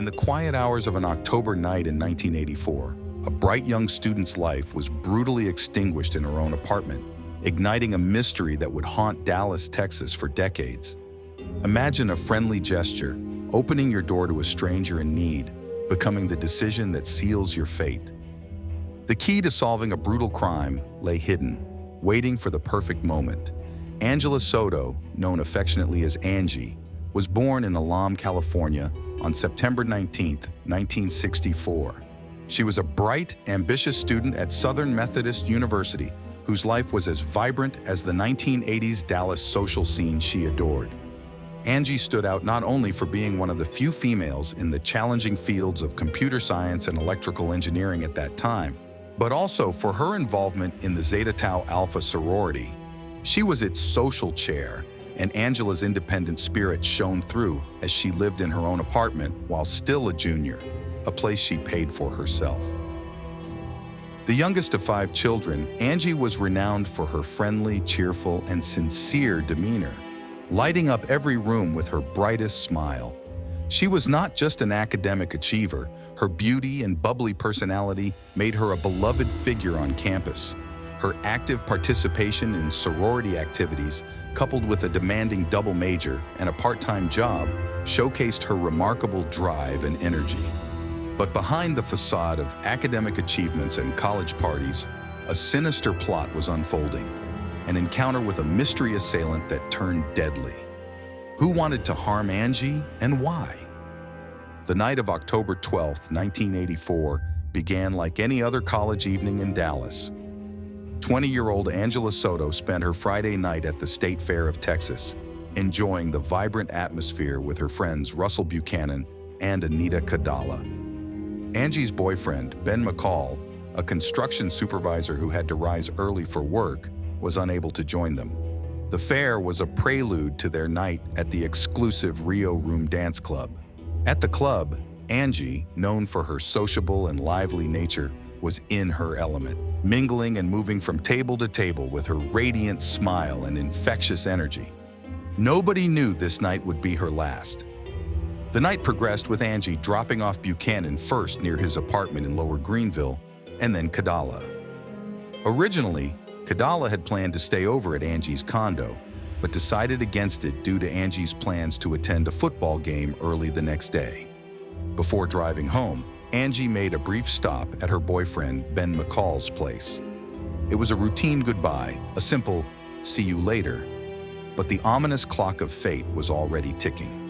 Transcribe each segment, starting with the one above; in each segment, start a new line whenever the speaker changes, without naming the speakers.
In the quiet hours of an October night in 1984, a bright young student's life was brutally extinguished in her own apartment, igniting a mystery that would haunt Dallas, Texas for decades. Imagine a friendly gesture, opening your door to a stranger in need, becoming the decision that seals your fate. The key to solving a brutal crime lay hidden, waiting for the perfect moment. Angela Soto, known affectionately as Angie, was born in Elam, California on September 19, 1964. She was a bright, ambitious student at Southern Methodist University whose life was as vibrant as the 1980s Dallas social scene she adored. Angie stood out not only for being one of the few females in the challenging fields of computer science and electrical engineering at that time, but also for her involvement in the Zeta Tau Alpha sorority. She was its social chair, and Angela's independent spirit shone through as she lived in her own apartment while still a junior, a place she paid for herself. The youngest of 5 children, Angie was renowned for her friendly, cheerful, and sincere demeanor, lighting up every room with her brightest smile. She was not just an academic achiever. Her beauty and bubbly personality made her a beloved figure on campus. Her active participation in sorority activities, coupled with a demanding double major and a part-time job, showcased her remarkable drive and energy. But behind the facade of academic achievements and college parties, a sinister plot was unfolding, an encounter with a mystery assailant that turned deadly. Who wanted to harm Angie and why? The night of October 12, 1984, began like any other college evening in Dallas. 20-year-old Angela Soto spent her Friday night at the State Fair of Texas, enjoying the vibrant atmosphere with her friends Russell Buchanan and Anita Kadala. Angie's boyfriend, Ben McCall, a construction supervisor who had to rise early for work, was unable to join them. The fair was a prelude to their night at the exclusive Rio Room Dance Club. At the club, Angie, known for her sociable and lively nature, was in her element, mingling and moving from table to table with her radiant smile and infectious energy. Nobody knew this night would be her last. The night progressed with Angie dropping off Buchanan first near his apartment in Lower Greenville, and then Kadala. Originally, Kadala had planned to stay over at Angie's condo, but decided against it due to Angie's plans to attend a football game early the next day. Before driving home, Angie made a brief stop at her boyfriend Ben McCall's place. It was a routine goodbye, a simple "see you later," but the ominous clock of fate was already ticking.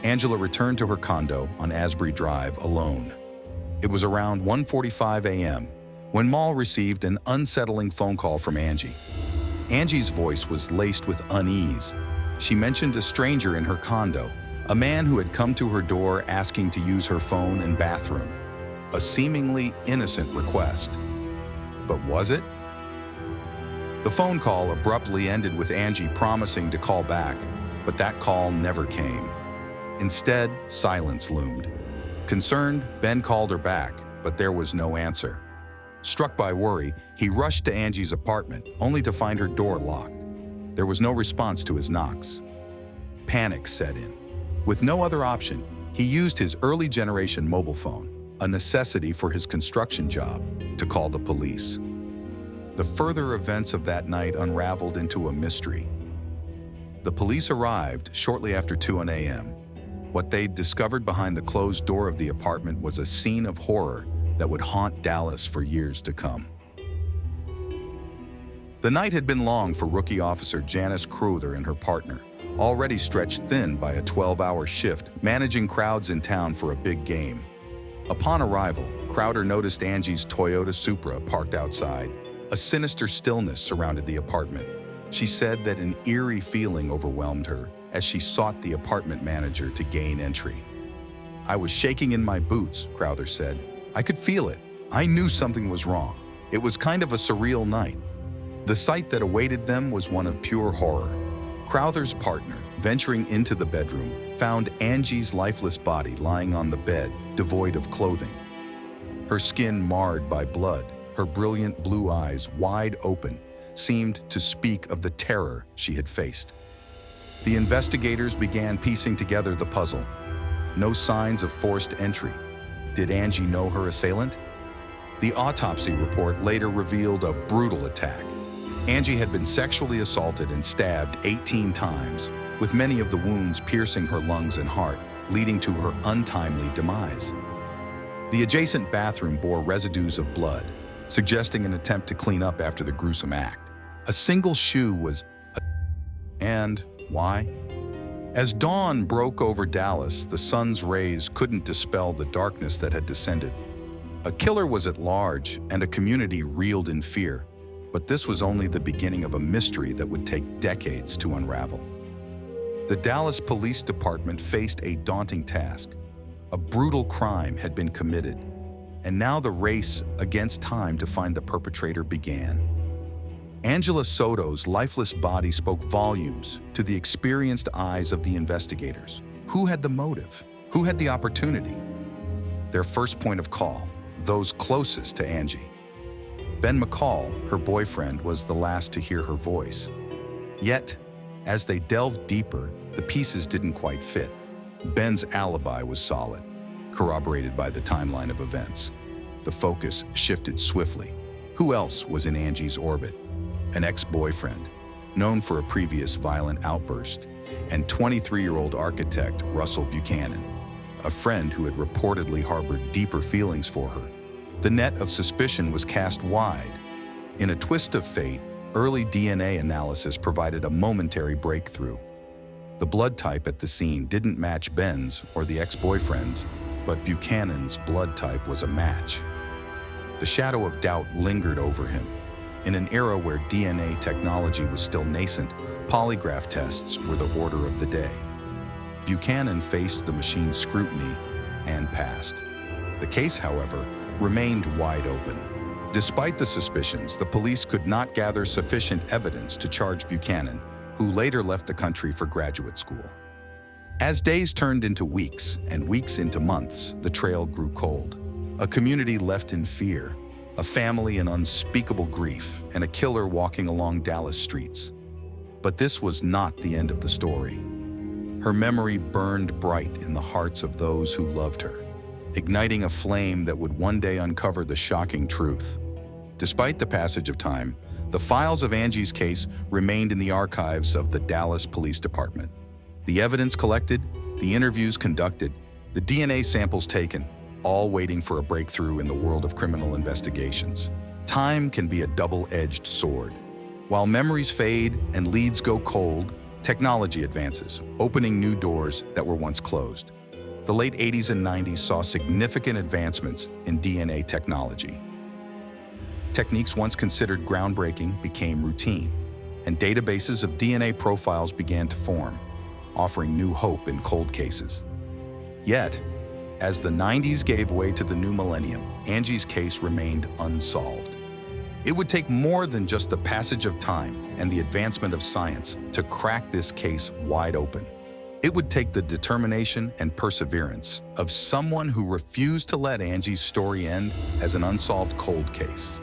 Angela returned to her condo on Asbury Drive alone. It was around 1:45 a.m. when Maul received an unsettling phone call from Angie. Angie's voice was laced with unease. She mentioned a stranger in her condo, a man who had come to her door asking to use her phone and bathroom. A seemingly innocent request. But was it? The phone call abruptly ended with Angie promising to call back, but that call never came. Instead, silence loomed. Concerned, Ben called her back, but there was no answer. Struck by worry, he rushed to Angie's apartment, only to find her door locked. There was no response to his knocks. Panic set in. With no other option, he used his early-generation mobile phone, a necessity for his construction job, to call the police. The further events of that night unraveled into a mystery. The police arrived shortly after 2 a.m. What they'd discovered behind the closed door of the apartment was a scene of horror that would haunt Dallas for years to come. The night had been long for rookie officer Janice Crowther and her partner, already stretched thin by a 12-hour shift managing crowds in town for a big game. Upon arrival, Crowther noticed Angie's Toyota Supra parked outside. A sinister stillness surrounded the apartment. She said that an eerie feeling overwhelmed her as she sought the apartment manager to gain entry. "I was shaking in my boots," Crowther said. "I could feel it. I knew something was wrong. It was kind of a surreal night." The sight that awaited them was one of pure horror. Crowther's partner, venturing into the bedroom, found Angie's lifeless body lying on the bed, devoid of clothing. Her skin marred by blood, her brilliant blue eyes wide open, seemed to speak of the terror she had faced. The investigators began piecing together the puzzle. No signs of forced entry. Did Angie know her assailant? The autopsy report later revealed a brutal attack. Angie had been sexually assaulted and stabbed 18 times, with many of the wounds piercing her lungs and heart, leading to her untimely demise. The adjacent bathroom bore residues of blood, suggesting an attempt to clean up after the gruesome act. A single shoe was... And why? As dawn broke over Dallas, the sun's rays couldn't dispel the darkness that had descended. A killer was at large, and a community reeled in fear. But this was only the beginning of a mystery that would take decades to unravel. The Dallas Police Department faced a daunting task. A brutal crime had been committed, and now the race against time to find the perpetrator began. Angela Soto's lifeless body spoke volumes to the experienced eyes of the investigators. Who had the motive? Who had the opportunity? Their first point of call, those closest to Angie. Ben McCall, her boyfriend, was the last to hear her voice. Yet, as they delved deeper, the pieces didn't quite fit. Ben's alibi was solid, corroborated by the timeline of events. The focus shifted swiftly. Who else was in Angie's orbit? An ex-boyfriend, known for a previous violent outburst, and 23-year-old architect Russell Buchanan, a friend who had reportedly harbored deeper feelings for her. The net of suspicion was cast wide. In a twist of fate, early DNA analysis provided a momentary breakthrough. The blood type at the scene didn't match Ben's or the ex-boyfriend's, but Buchanan's blood type was a match. The shadow of doubt lingered over him. In an era where DNA technology was still nascent, polygraph tests were the order of the day. Buchanan faced the machine's scrutiny and passed. The case, however, remained wide open. Despite the suspicions, the police could not gather sufficient evidence to charge Buchanan, who later left the country for graduate school. As days turned into weeks and weeks into months, the trail grew cold. A community left in fear, a family in unspeakable grief, and a killer walking along Dallas streets. But this was not the end of the story. Her memory burned bright in the hearts of those who loved her, igniting a flame that would one day uncover the shocking truth. Despite the passage of time, the files of Angie's case remained in the archives of the Dallas Police Department. The evidence collected, the interviews conducted, the DNA samples taken, all waiting for a breakthrough in the world of criminal investigations. Time can be a double-edged sword. While memories fade and leads go cold, technology advances, opening new doors that were once closed. The late 80s and 90s saw significant advancements in DNA technology. Techniques once considered groundbreaking became routine, and databases of DNA profiles began to form, offering new hope in cold cases. Yet, as the 90s gave way to the new millennium, Angie's case remained unsolved. It would take more than just the passage of time and the advancement of science to crack this case wide open. It would take the determination and perseverance of someone who refused to let Angie's story end as an unsolved cold case.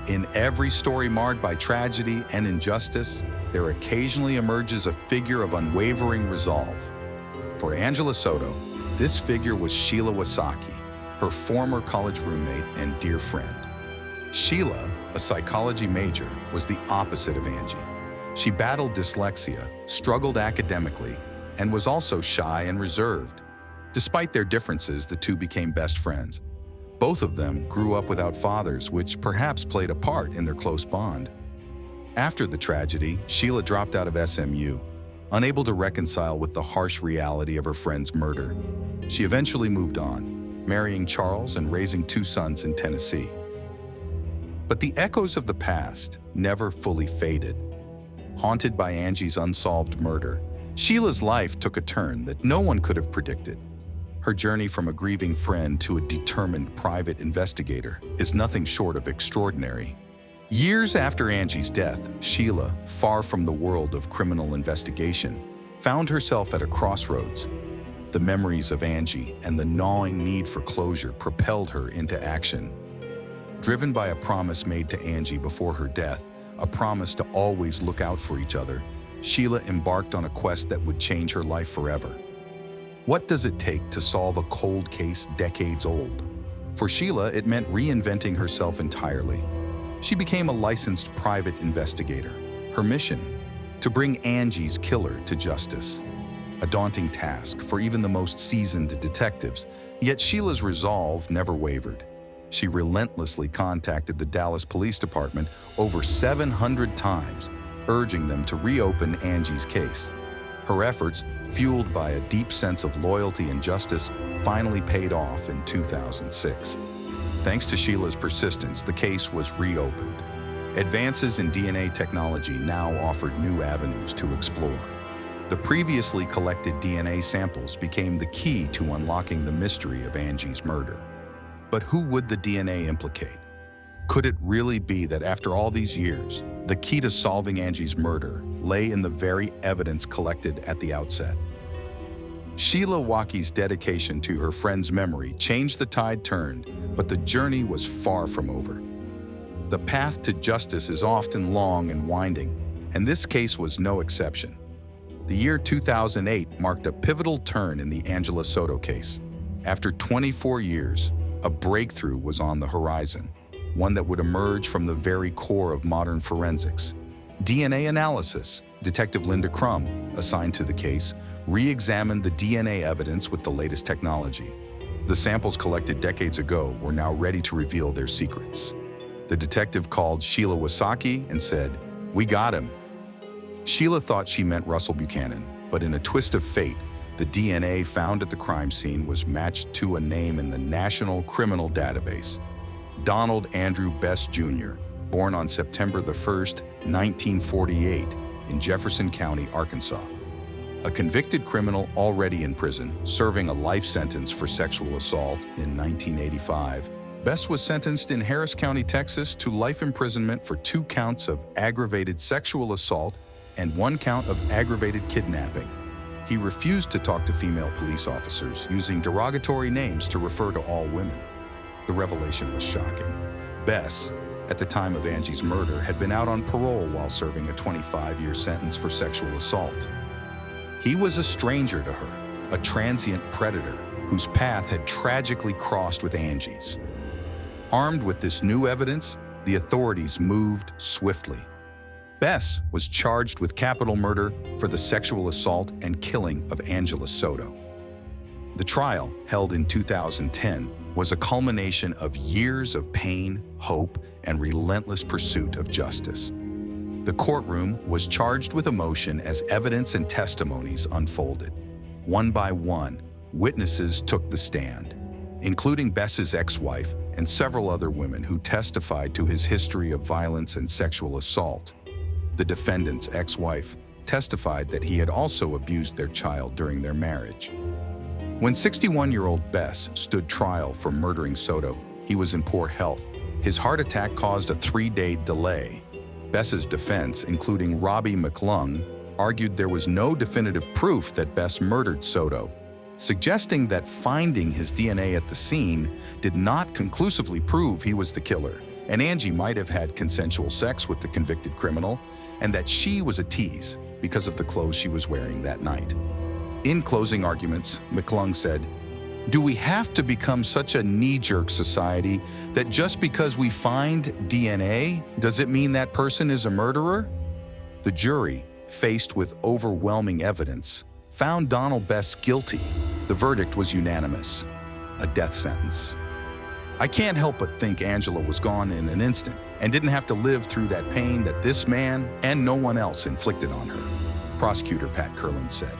In every story marred by tragedy and injustice, there occasionally emerges a figure of unwavering resolve. For Angela Soto, this figure was Sheila Wasaki, her former college roommate and dear friend. Sheila, a psychology major, was the opposite of Angie. She battled dyslexia, struggled academically, and was also shy and reserved. Despite their differences, the two became best friends. Both of them grew up without fathers, which perhaps played a part in their close bond. After the tragedy, Sheila dropped out of SMU, unable to reconcile with the harsh reality of her friend's murder. She eventually moved on, marrying Charles and raising 2 sons in Tennessee. But the echoes of the past never fully faded. Haunted by Angie's unsolved murder, Sheila's life took a turn that no one could have predicted. Her journey from a grieving friend to a determined private investigator is nothing short of extraordinary. Years after Angie's death, Sheila, far from the world of criminal investigation, found herself at a crossroads. The memories of Angie and the gnawing need for closure propelled her into action. Driven by a promise made to Angie before her death, a promise to always look out for each other, Sheila embarked on a quest that would change her life forever. What does it take to solve a cold case decades old? For Sheila, it meant reinventing herself entirely. She became a licensed private investigator. Her mission? To bring Angie's killer to justice. A daunting task for even the most seasoned detectives, yet Sheila's resolve never wavered. She relentlessly contacted the Dallas Police Department over 700 times, urging them to reopen Angie's case. Her efforts, fueled by a deep sense of loyalty and justice, finally paid off in 2006. Thanks to Sheila's persistence, the case was reopened. Advances in DNA technology now offered new avenues to explore. The previously collected DNA samples became the key to unlocking the mystery of Angie's murder. But who would the DNA implicate? Could it really be that after all these years, the key to solving Angie's murder lay in the very evidence collected at the outset? Sheila Wacke's dedication to her friend's memory changed the tide turned, but the journey was far from over. The path to justice is often long and winding, and this case was no exception. The year 2008 marked a pivotal turn in the Angela Soto case. After 24 years, a breakthrough was on the horizon, one that would emerge from the very core of modern forensics. DNA analysis. Detective Linda Crum, assigned to the case, re-examined the DNA evidence with the latest technology. The samples collected decades ago were now ready to reveal their secrets. The detective called Sheila Wacke and said, "We got him." Sheila thought she meant Russell Buchanan, but in a twist of fate, the DNA found at the crime scene was matched to a name in the National Criminal Database. Donald Andrew Bess Jr., born on September 1st, 1948, in Jefferson County, Arkansas. A convicted criminal already in prison, serving a life sentence for sexual assault in 1985, Bess was sentenced in Harris County, Texas, to life imprisonment for 2 counts of aggravated sexual assault and 1 count of aggravated kidnapping. He refused to talk to female police officers, using derogatory names to refer to all women. The revelation was shocking. Bess, at the time of Angie's murder, had been out on parole while serving a 25-year sentence for sexual assault. He was a stranger to her, a transient predator whose path had tragically crossed with Angie's. Armed with this new evidence, the authorities moved swiftly. Bess was charged with capital murder for the sexual assault and killing of Angela Soto. The trial, held in 2010, was a culmination of years of pain, hope, and relentless pursuit of justice. The courtroom was charged with emotion as evidence and testimonies unfolded. One by one, witnesses took the stand, including Bess's ex-wife and several other women who testified to his history of violence and sexual assault. The defendant's ex-wife testified that he had also abused their child during their marriage. When 61-year-old Bess stood trial for murdering Soto, he was in poor health. His heart attack caused a 3-day delay. Bess's defense, including Robbie McClung, argued there was no definitive proof that Bess murdered Soto, suggesting that finding his DNA at the scene did not conclusively prove he was the killer, and Angie might have had consensual sex with the convicted criminal, and that she was a tease because of the clothes she was wearing that night. In closing arguments, McClung said, "Do we have to become such a knee-jerk society that just because we find DNA, does it mean that person is a murderer?" The jury, faced with overwhelming evidence, found Donald Bess guilty. The verdict was unanimous: a death sentence. I can't help but think Angela was gone in an instant and didn't have to live through that pain that this man and no one else inflicted on her. Prosecutor Pat Kurland said,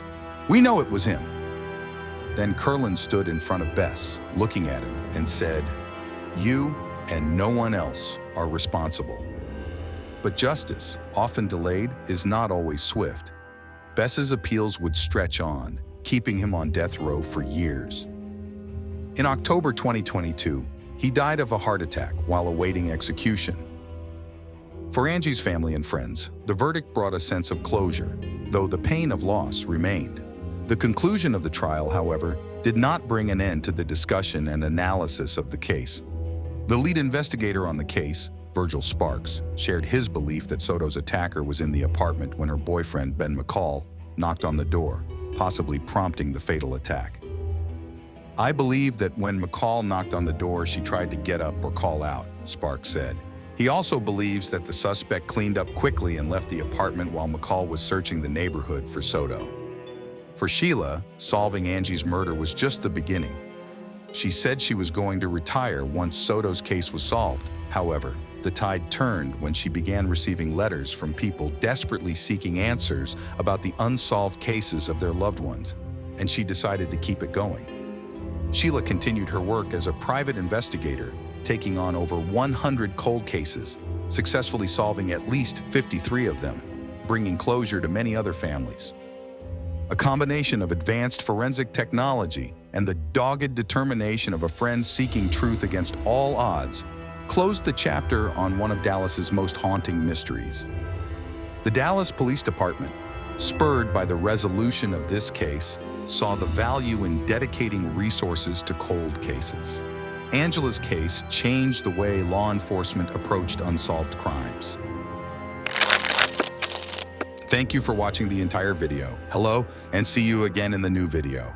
"We know it was him." Then Kurland stood in front of Bess, looking at him, and said, "You and no one else are responsible." But justice, often delayed, is not always swift. Bess's appeals would stretch on, keeping him on death row for years. In October 2022, he died of a heart attack while awaiting execution. For Angie's family and friends, the verdict brought a sense of closure, though the pain of loss remained. The conclusion of the trial, however, did not bring an end to the discussion and analysis of the case. The lead investigator on the case, Virgil Sparks, shared his belief that Soto's attacker was in the apartment when her boyfriend, Ben McCall, knocked on the door. possibly prompting the fatal attack. "I believe that when McCall knocked on the door, she tried to get up or call out," Sparks said. He also believes that the suspect cleaned up quickly and left the apartment while McCall was searching the neighborhood for Soto. For Sheila, solving Angie's murder was just the beginning. She said she was going to retire once Soto's case was solved. However, the tide turned when she began receiving letters from people desperately seeking answers about the unsolved cases of their loved ones, and she decided to keep it going. Sheila continued her work as a private investigator, taking on over 100 cold cases, successfully solving at least 53 of them, bringing closure to many other families. A combination of advanced forensic technology and the dogged determination of a friend seeking truth against all odds closed the chapter on one of Dallas's most haunting mysteries. The Dallas Police Department, spurred by the resolution of this case, saw the value in dedicating resources to cold cases. Angela's case changed the way law enforcement approached unsolved crimes. Thank you for watching the entire video. Hello, and see you again in the new video.